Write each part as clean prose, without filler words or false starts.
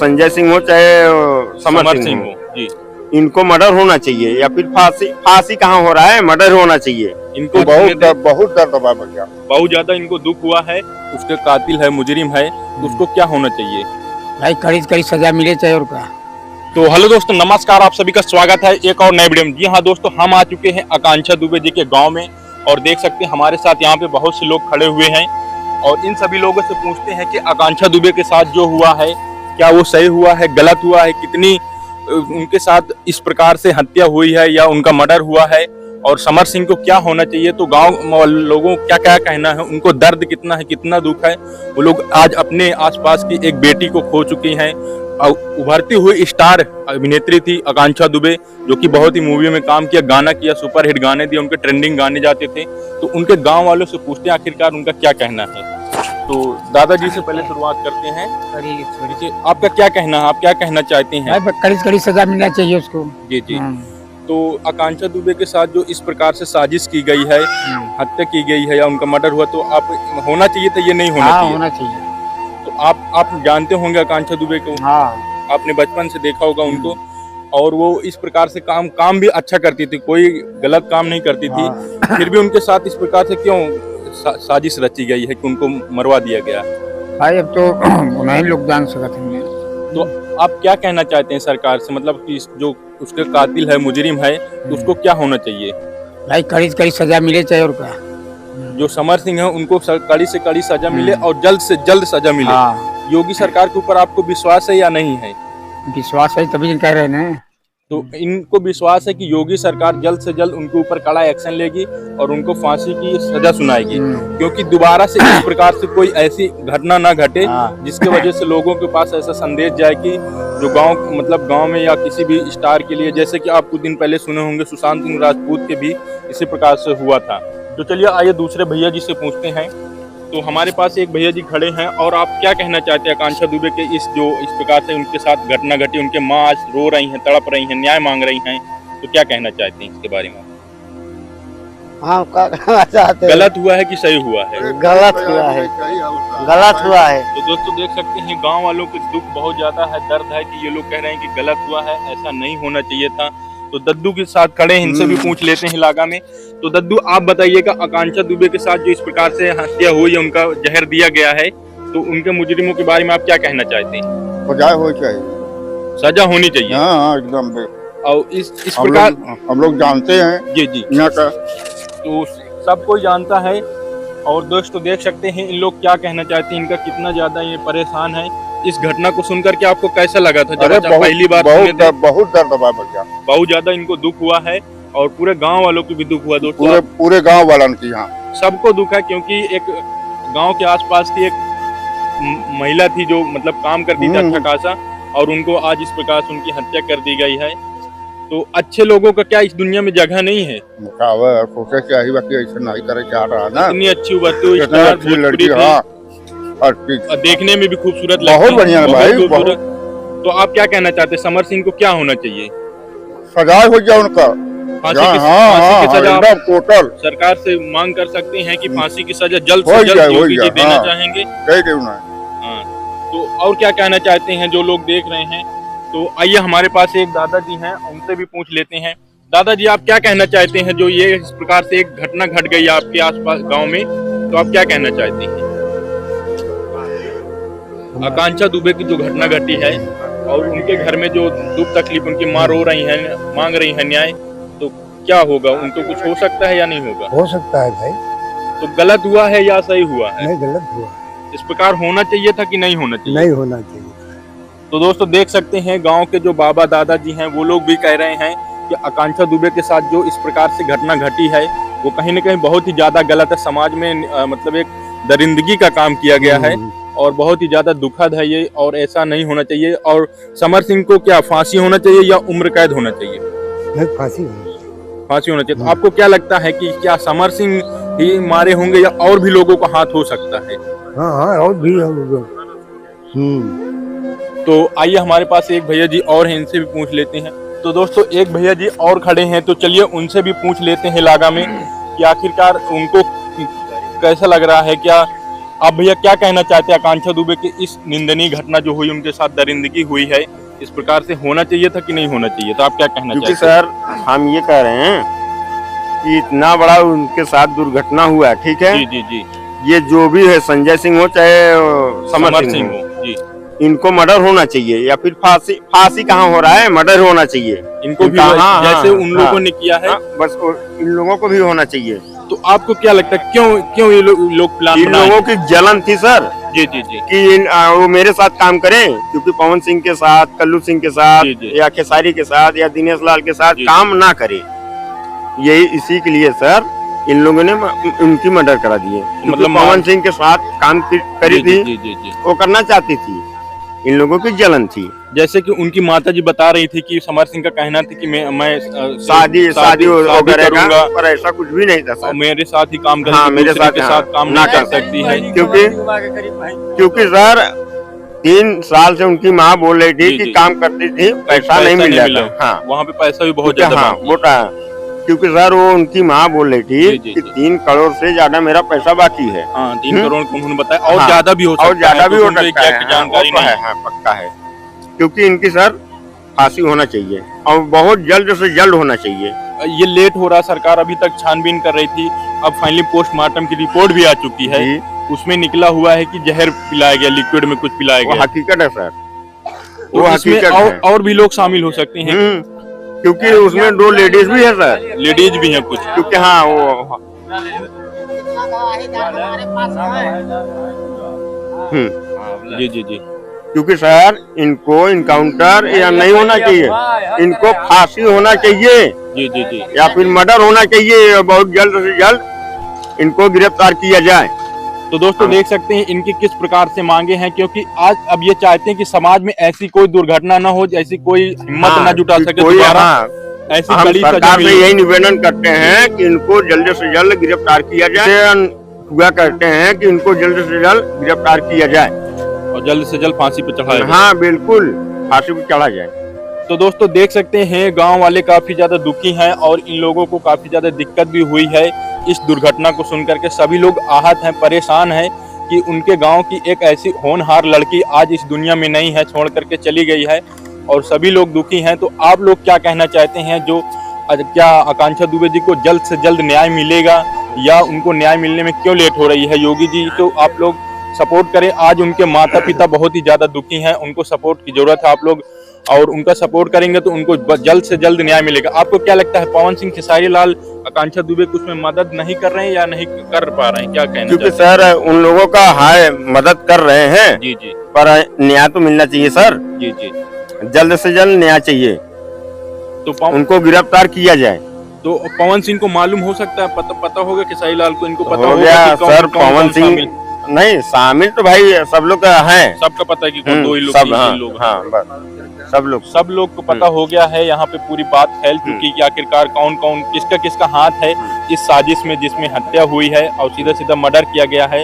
संजय सिंह हो चाहे समर सिंह हो जी, इनको मर्डर होना चाहिए या फिर फांसी कहाँ हो रहा है, मर्डर होना चाहिए। इनको बहुत दर्द हुआ भैया, बहुत ज्यादा इनको दुख हुआ है। उसके कातिल है, मुजरिम है, उसको क्या होना चाहिए भाई? कड़ी कड़ी सजा मिले चाहे और क्या। तो हेलो दोस्तों, नमस्कार, आप सभी का स्वागत है एक और नए वीडियो में। जी हाँ दोस्तों, हम आ चुके हैं आकांक्षा दुबे जी के गांव में और देख सकते हैं हमारे साथ यहाँ पे बहुत से लोग खड़े हुए हैं और इन सभी लोगों से पूछते हैं कि आकांक्षा दुबे के साथ जो हुआ है क्या वो सही हुआ है, गलत हुआ है, कितनी उनके साथ इस प्रकार से हत्या हुई है या उनका मर्डर हुआ है और समर सिंह को क्या होना चाहिए। तो गांव लोगों क्या क्या कहना है, उनको दर्द कितना है, कितना दुख है। वो लोग आज अपने आसपास की एक बेटी को खो चुके हैं। उभरती हुई स्टार अभिनेत्री थी आकांक्षा दुबे, जो कि बहुत ही मूवी में काम किया, गाना किया, सुपरहिट गाने दिए, उनके ट्रेंडिंग गाने जाते थे। तो उनके गांव वालों से पूछते हैं आखिरकार उनका क्या कहना है। तो दादाजी से पहले शुरुआत करते हैं। आपका क्या कहना है, आप क्या कहना चाहते हैं? कड़ी कड़ी सजा मिलना चाहिए उसको। जी जी। तो आकांक्षा दुबे के साथ जो इस प्रकार से साजिश की गई है, हत्या की गई है या उनका मर्डर हुआ, तो आप होना चाहिए था, ये नहीं होना चाहिए? होना चाहिए। तो आप जानते होंगे आकांक्षा दुबे को? हाँ, आपने बचपन से देखा होगा उनको, और वो इस प्रकार से काम भी अच्छा करती थी, कोई गलत काम नहीं करती थी। फिर भी उनके साथ इस प्रकार से क्यों साजिश रची गई है कि उनको मरवा दिया गया? भाई अब तो नहीं लोग जान सकते हैं। तो आप क्या कहना चाहते हैं सरकार से, मतलब कि जो उसके कातिल है, मुजरिम है, तो उसको क्या होना चाहिए? भाई कड़ी कड़ी सजा मिले चाहे और क्या। जो समर सिंह है उनको कड़ी से कड़ी सजा मिले और जल्द से जल्द सजा मिले। योगी सरकार के ऊपर आपको विश्वास है या नहीं है? विश्वास है तभी कह रहे हैं। तो इनको विश्वास है कि योगी सरकार जल्द से जल्द उनके ऊपर कड़ा एक्शन लेगी और उनको फांसी की सजा सुनाएगी, क्योंकि दोबारा से इस प्रकार से कोई ऐसी घटना ना घटे जिसके वजह से लोगों के पास ऐसा संदेश जाए कि जो गांव में या किसी भी स्टार के लिए, जैसे कि आप कुछ दिन पहले सुने होंगे सुशांत सिंह राजपूत के भी इसी प्रकार से हुआ था। तो चलिए आइए दूसरे भैया जी से पूछते हैं। तो हमारे पास एक भैया जी खड़े हैं, और आप क्या कहना चाहते हैं आकांक्षा दुबे के इस प्रकार से उनके साथ घटना घटी, उनके माँ आज रो रही हैं, तड़प रही हैं, न्याय मांग रही हैं, तो क्या कहना चाहते हैं इसके बारे में? हाँ, क्या कहना चाहते हैं? गलत हुआ है कि सही हुआ है? गलत हुआ है, गलत हुआ है। तो दोस्तों देख सकते हैं गांव वालों के दुख बहुत ज्यादा है, दर्द है कि ये लोग कह रहे हैं कि गलत हुआ है, ऐसा नहीं होना चाहिए था। तो दद्दू के साथ खड़े हैं, इनसे भी पूछ लेते हैं इलाका में। तो दद्दू आप बताइएगा, आकांक्षा दुबे के साथ जो इस प्रकार से हत्या हुई, उनका जहर दिया गया है, तो उनके मुजरिमों के बारे में आप क्या कहना चाहते हैं? सजा होनी चाहिए, सजा होनी चाहिए। हाँ एकदम। और इस प्रकार हम लोग जानते हैं जी जी यहाँ का, तो सब कोई जानता है। और दोस्तों देख सकते हैं इन लोग क्या कहना चाहते हैं, इनका कितना ज्यादा ये परेशान है। इस घटना को सुनकर के आपको कैसा लगा था जब आप पहली बार सुने थे? बहुत दर्द हुआ भैया, बहुत ज्यादा इनको दुख हुआ है और पूरे गांव वालों को भी दुख हुआ दोस्तों। पूरे गांव वालों की यहाँ सबको दुख है, क्योंकि एक गांव के आसपास की एक महिला थी जो मतलब काम करती थी अच्छा खासा, और उनको आज इस प्रकार से उनकी हत्या कर दी गई है। तो अच्छे लोगों का क्या इस दुनिया में जगह नहीं है? सोचे कि ऐसा नहीं करे चाह रहा ना। इतनी अच्छी उभरती हुई स्टार लड़की, हाँ, और देखने में भी खूबसूरत, बहुत बढ़िया भाई। तो आप क्या कहना चाहते हैं, समर सिंह को क्या होना चाहिए? सजा हो जाए उनका, फांसी की सजा टोटल सरकार से मांग कर सकते हैं कि फांसी की सजा जल्द से जल्द योगी जी देना चाहेंगे। हाँ, तो और क्या कहना चाहते हैं जो लोग देख रहे हैं? तो आइए हमारे पास एक दादाजी हैं, उनसे भी पूछ लेते हैं। दादाजी आप क्या कहना चाहते हैं, जो ये इस प्रकार से एक घटना घट गई आपके आसपास गांव में, तो आप क्या कहना चाहते हैं? आकांक्षा दुबे की जो घटना घटी है और उनके घर में जो दुख तकलीफ, उनकी माँ रो रही है, मांग रही है न्याय, तो क्या होगा? उनको कुछ हो सकता है या नहीं होगा? हो सकता है भाई। तो गलत हुआ है या सही हुआ है? नहीं, गलत हुआ। इस प्रकार होना चाहिए था कि नहीं होना चाहिए? नहीं होना चाहिए। तो दोस्तों देख सकते हैं गांव के जो बाबा दादाजी हैं वो लोग भी कह रहे हैं कि आकांक्षा दुबे के साथ जो इस प्रकार से घटना घटी है वो कहीं न कहीं बहुत ही ज्यादा गलत है। समाज में मतलब एक दरिंदगी का काम किया गया है और बहुत ही ज्यादा दुखद है ये, और ऐसा नहीं होना चाहिए। और समर सिंह को क्या फांसी होना चाहिए या उम्र कैद होना चाहिए? नहीं, फांसी होना चाहिए। तो आपको क्या लगता है कि क्या समर सिंह ही मारे होंगे या और भी लोगों का हाथ हो सकता है? हाँ, और भी तो आइए हमारे पास एक भैया जी और हैं, इनसे भी पूछ लेते हैं। तो दोस्तों एक भैया जी और खड़े हैं, तो चलिए उनसे भी पूछ लेते हैं लागा में कि आखिरकार उनको कैसा लग रहा है, क्या आप भैया क्या कहना चाहते हैं आकांक्षा दुबे की इस निंदनीय घटना जो हुई, उनके साथ दरिंदगी हुई है, इस प्रकार से होना चाहिए था कि नहीं होना चाहिए था? आप क्या कहना क्योंकि चाहते हैं? सर हम ये कह रहे हैं कि इतना बड़ा उनके साथ दुर्घटना हुआ है, ठीक है। जी जी जी। ये जो भी है, संजय सिंह हो चाहे समर सिंह हो, जी, इनको मर्डर होना चाहिए या फिर फांसी कहाँ हो रहा है, मर्डर होना चाहिए इनको भी हाँ, जैसे हाँ, उन लोगों हाँ, ने किया है। हाँ, बस इन लोगों को भी होना चाहिए। तो आपको क्या लगता है क्यों ये लोग प्लान इन बनाए? लोगों की जलन थी सर जी जी जी। कि वो मेरे साथ काम करें, क्योंकि पवन सिंह के साथ, कल्लू सिंह के साथ जी, जी। या खेसारी के साथ या दिनेश लाल के साथ जी, काम ना करे, यही इसी के लिए सर इन लोगों ने उनकी मर्डर करा दिए। मतलब पवन सिंह के साथ काम करी थी, जी जी जी। वो करना चाहती थी, इन लोगों की जलन थी। जैसे कि उनकी माता जी बता रही थी कि समर सिंह का कहना था कि मैं शादी वगैरह करूंगा, पर ऐसा कुछ भी नहीं था और सर। मेरे साथ ही काम करेगी, हाँ, मेरे दूसरे के साथ साथ काम ना नहीं कर कर सकती है। क्योंकि सर 3 साल से उनकी माँ बोल रही थी जी, कि जी। काम करती थी, पैसा नहीं मिल रहा था। हाँ, वहाँ पे पैसा भी बहुत क्योंकि ज्यादा हाँ, मांग वो था, क्योंकि सर वो उनकी माँ बोल रही जी, थी जी, कि जी। 3 करोड़ से ज्यादा मेरा पैसा बाकी है। हाँ, 3 करोड़ को उन्होंने बताया, और हाँ, ज्यादा भी हो सकता है, और ज्यादा भी तो हो उनको सकता है। एग्जैक्ट जानकारी हाँ, वो तो नहीं है, हाँ, पक्का है। क्योंकि इनकी सर फांसी होना चाहिए और बहुत जल्द से जल्द होना चाहिए। ये लेट हो रहा, सरकार अभी तक छानबीन कर रही थी, अब फाइनली पोस्टमार्टम की रिपोर्ट भी आ चुकी है, जी, उसमें निकला हुआ है कि जहर पिलाया गया, लिक्विड में कुछ पिलाया वो गया। हकीकत है सर, तो वो इसमें हकीकत है। और भी लोग शामिल हो सकते हैं, क्योंकि उसमें 2 लेडीज भी है सर, लेडीज भी हैं कुछ। क्योंकि हाँ वो जी जी जी। क्योंकि सर इनको इनकाउंटर या नहीं होना चाहिए, इनको फांसी होना चाहिए जी जी जी। या फिर मर्डर होना चाहिए। बहुत जल्द से जल्द इनको गिरफ्तार किया जाए। तो दोस्तों देख सकते हैं इनकी किस प्रकार से मांगे हैं, क्योंकि आज अब ये चाहते हैं कि समाज में ऐसी कोई दुर्घटना न हो, ऐसी कोई हिम्मत न जुटा सके कोई, दोबारा हाँ, ऐसी हम कड़ी सजा सरकार से मिले। यही निवेदन करते हैं कि इनको जल्द से जल्द गिरफ्तार किया जाए। हुआ करते हैं कि इनको जल्द से जल्द गिरफ्तार किया जाए और जल्द से जल्द फांसी पर चढ़ाया जाए। हाँ बिल्कुल, फांसी पर चढ़ा जाए। तो दोस्तों देख सकते हैं गांव वाले काफी ज्यादा दुखी हैं और इन लोगों को काफी ज्यादा दिक्कत भी हुई है इस दुर्घटना को सुनकर के। सभी लोग आहत हैं, परेशान हैं कि उनके गांव की एक ऐसी होनहार लड़की आज इस दुनिया में नहीं है, छोड़ करके चली गई है, और सभी लोग दुखी हैं। तो आप लोग क्या कहना चाहते हैं, जो क्या आकांक्षा दुबे जी को जल्द से जल्द न्याय मिलेगा या उनको न्याय मिलने में क्यों लेट हो रही है? योगी जी को आप लोग सपोर्ट करें। आज उनके माता पिता बहुत ही ज्यादा दुखी हैं, उनको सपोर्ट की जरूरत है आप लोग, और उनका सपोर्ट करेंगे तो उनको जल्द से जल्द न्याय मिलेगा। आपको क्या लगता है, पवन सिंह, खेसारी लाल, आकांक्षा दुबे कुछ में मदद नहीं कर रहे हैं या नहीं कर पा रहे हैं? क्या कहना क्योंकि चाहते हैं? सर उन लोगों का हाय मदद कर रहे हैं, जी जी पर न्याय तो मिलना चाहिए सर, जी जी। जल्द से जल्द न्याय चाहिए, तो उनको गिरफ्तार किया जाए। तो पवन सिंह को मालूम हो सकता है, पता होगा खेसारी लाल को, इनको पता हो होगा गया कि कौन- सर, कौन- पवन कौन सिंह शामिल? नहीं शामिल तो भाई सब लोग हैं, सबका पता है कि कौन, 2 ही लोग, सब, 3 हाँ, लोग। हाँ, बस सब लोग को पता हो गया है। यहाँ पे पूरी बात फैल चुकी कि आखिरकार कौन कौन किसका किसका हाथ है इस साजिश में जिसमें हत्या हुई है और सीधा सीधा मर्डर किया गया है।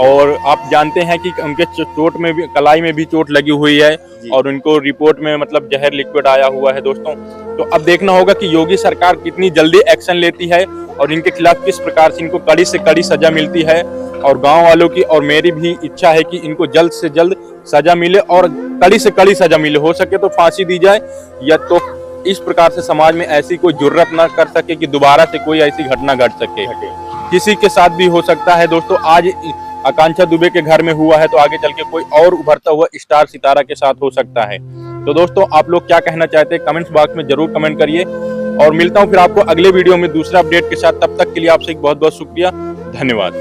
और आप जानते हैं कि उनके चोट में भी, कलाई में भी चोट लगी हुई है और उनको रिपोर्ट में मतलब जहर लिक्विड आया हुआ है दोस्तों। तो अब देखना होगा कि योगी सरकार कितनी जल्दी एक्शन लेती है और इनके खिलाफ किस प्रकार से इनको कड़ी से कड़ी सजा मिलती है। और गांव वालों की और मेरी भी इच्छा है कि इनको जल्द से जल्द सजा मिले और कड़ी से कड़ी सजा मिले, हो सके तो फांसी दी जाए, या तो इस प्रकार से समाज में ऐसी कोई जुर्रत ना कर सके कि दोबारा से कोई ऐसी घटना घट सके। किसी के साथ भी हो सकता है दोस्तों। आज आकांक्षा दुबे के घर में हुआ है तो आगे चल के कोई और उभरता हुआ स्टार सितारा के साथ हो सकता है। तो दोस्तों आप लोग क्या कहना चाहते हैं कमेंट्स बॉक्स में जरूर कमेंट करिए, और मिलता हूं फिर आपको अगले वीडियो में दूसरा अपडेट के साथ। तब तक के लिए आपसे एक बहुत बहुत शुक्रिया, धन्यवाद।